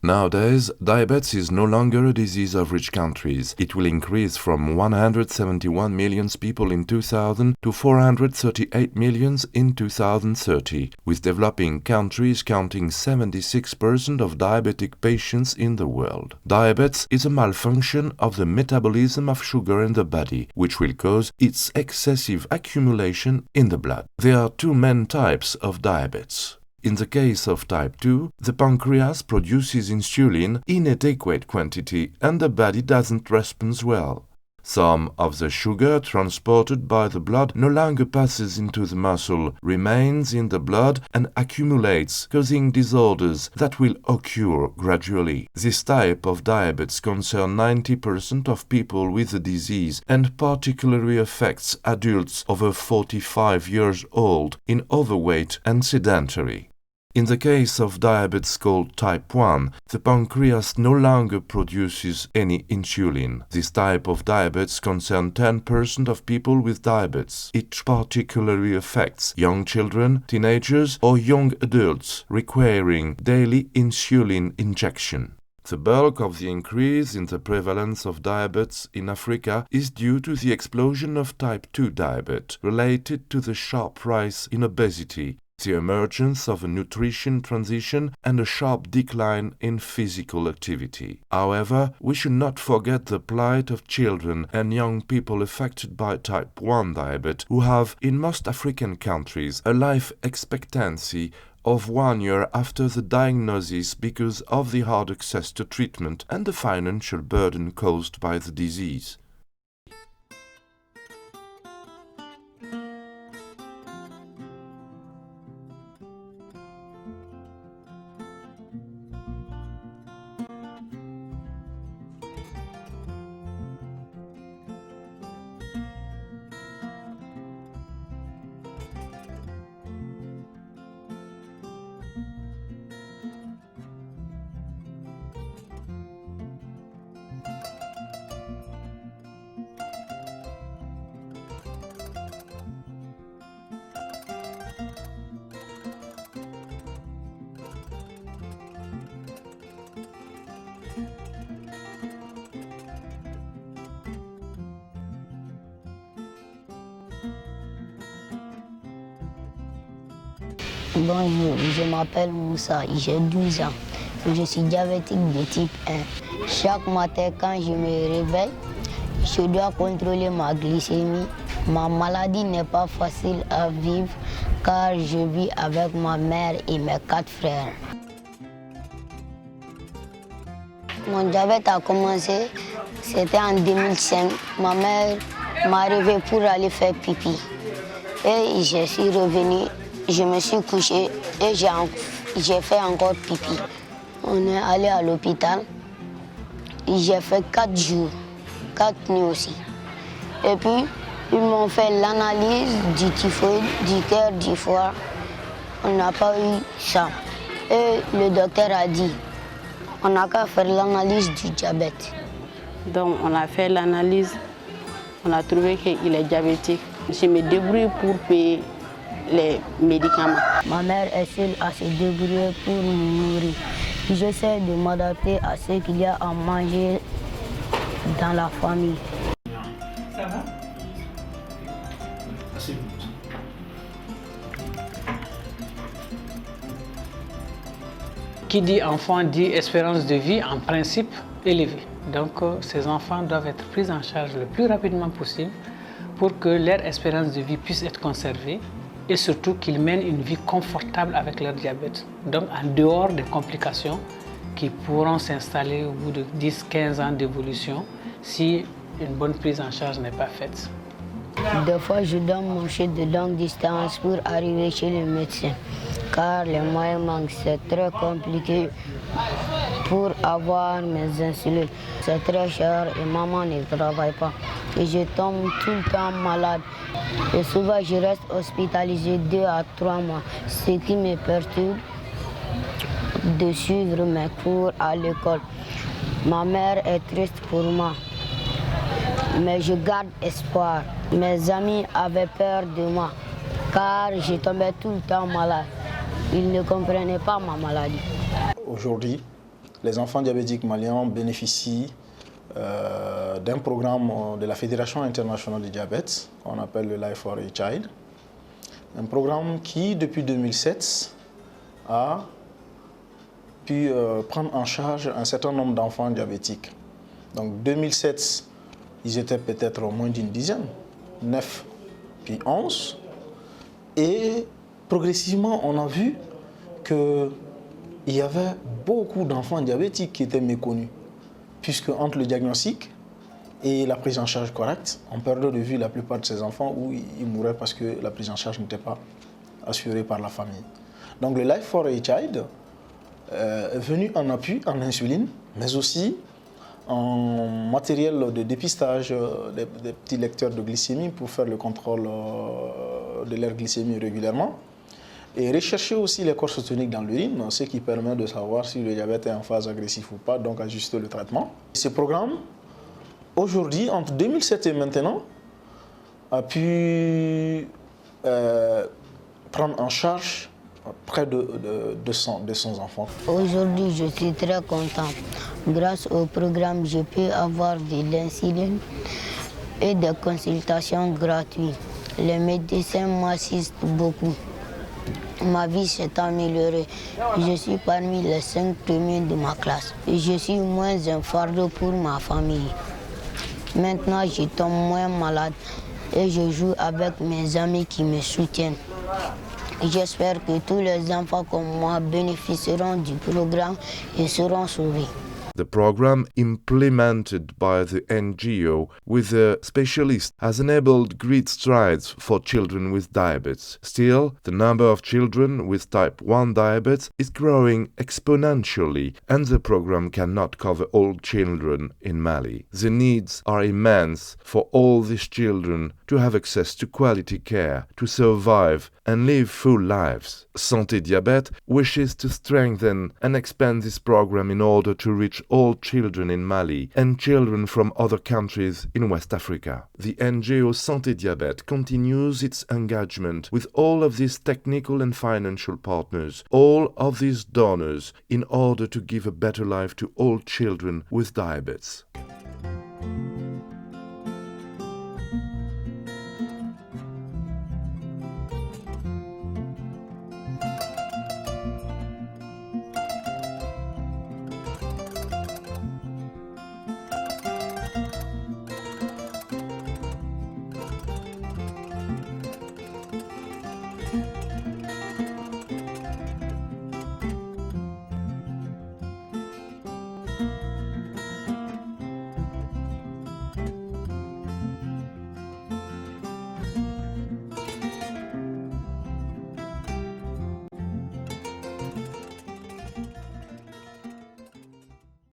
Nowadays, diabetes is no longer a disease of rich countries. It will increase from 171 million people in 2000 to 438 million in 2030, with developing countries counting 76% of diabetic patients in the world. Diabetes is a malfunction of the metabolism of sugar in the body, which will cause its excessive accumulation in the blood. There are two main types of diabetes. In the case of type 2, the pancreas produces insulin in inadequate quantity and the body doesn't respond well. Some of the sugar transported by the blood no longer passes into the muscle, remains in the blood and accumulates, causing disorders that will occur gradually. This type of diabetes concerns 90% of people with the disease and particularly affects adults over 45 years old in overweight and sedentary. In the case of diabetes called type 1, the pancreas no longer produces any insulin. This type of diabetes concerns 10% of people with diabetes. It particularly affects young children, teenagers, or young adults requiring daily insulin injection. The bulk of the increase in the prevalence of diabetes in Africa is due to the explosion of type 2 diabetes related to the sharp rise in obesity, the emergence of a nutrition transition and a sharp decline in physical activity. However, we should not forget the plight of children and young people affected by type 1 diabetes who have, in most African countries, a life expectancy of 1 year after the diagnosis because of the hard access to treatment and the financial burden caused by the disease. Bonjour, je m'appelle Moussa, j'ai 12 ans. Je suis diabétique de type 1. Chaque matin quand je me réveille, je dois contrôler ma glycémie. Ma maladie n'est pas facile à vivre car je vis avec ma mère et mes 4 frères. Mon diabète a commencé, c'était en 2005. Ma mère m'a réveillée pour aller faire pipi. Et je suis revenue. Je me suis couché et j'ai fait encore pipi. On est allé à l'hôpital. J'ai fait 4 jours, 4 nuits aussi. Et puis, ils m'ont fait l'analyse du typhoïde, du cœur, du foie. On n'a pas eu ça. Et le docteur a dit, on n'a qu'à faire l'analyse du diabète. Donc, on a fait l'analyse. On a trouvé qu'il est diabétique. Je me débrouille pour payer les médicaments. Ma mère est seule à se débrouiller pour nous nourrir. J'essaie de m'adapter à ce qu'il y a à manger dans la famille. Ça va? Qui dit enfant dit espérance de vie en principe élevée. Donc ces enfants doivent être pris en charge le plus rapidement possible pour que leur espérance de vie puisse être conservée et surtout qu'ils mènent une vie confortable avec leur diabète. Donc en dehors des complications qui pourront s'installer au bout de 10-15 ans d'évolution si une bonne prise en charge n'est pas faite. Des fois, je dois marcher de longue distance pour arriver chez le médecin, car les moyens manquent. C'est très compliqué pour avoir mes insulines. C'est très cher et maman ne travaille pas. Et je tombe tout le temps malade. Et souvent, je reste hospitalisé 2 à 3 mois, ce qui me perturbe de suivre mes cours à l'école. Ma mère est triste pour moi, mais je garde espoir. Mes amis avaient peur de moi, car je tombais tout le temps malade. Ils ne comprenaient pas ma maladie. Aujourd'hui, les enfants diabétiques maliens bénéficient d'un programme de la Fédération internationale du diabète, qu'on appelle le Life for a Child. Un programme qui, depuis 2007, a pu prendre en charge un certain nombre d'enfants diabétiques. Donc 2007, ils étaient peut-être moins d'une dizaine, 9 puis 11. Et progressivement, on a vu qu'il y avait beaucoup d'enfants diabétiques qui étaient méconnus, puisque entre le diagnostic et la prise en charge correcte, on perdait de vue la plupart de ces enfants où ils mouraient parce que la prise en charge n'était pas assurée par la famille. Donc le Life for a Child est venu en appui en insuline, mais aussi en matériel de dépistage, des petits lecteurs de glycémie pour faire le contrôle de leur glycémie régulièrement. Et rechercher aussi les corps toniques dans l'urine, ce qui permet de savoir si le diabète est en phase agressive ou pas, donc ajuster le traitement. Ce programme, aujourd'hui, entre 2007 et maintenant, a pu prendre en charge près de 200 enfants. Aujourd'hui, je suis très content. Grâce au programme, j'ai pu avoir de l'insuline et des consultations gratuites. Les médecins m'assistent beaucoup. Ma vie s'est améliorée. Je suis parmi les 5 premiers de ma classe. Je suis moins un fardeau pour ma famille. Maintenant, je tombe moins malade et je joue avec mes amis qui me soutiennent. J'espère que tous les enfants comme moi bénéficieront du programme et seront sauvés. The program implemented by the NGO with a specialist has enabled great strides for children with diabetes. Still, the number of children with type 1 diabetes is growing exponentially, and the program cannot cover all children in Mali. The needs are immense for all these children to have access to quality care, to survive and live full lives. Santé Diabète wishes to strengthen and expand this program in order to reach all children in Mali and children from other countries in West Africa. The NGO Santé Diabète continues its engagement with all of these technical and financial partners, all of these donors, in order to give a better life to all children with diabetes.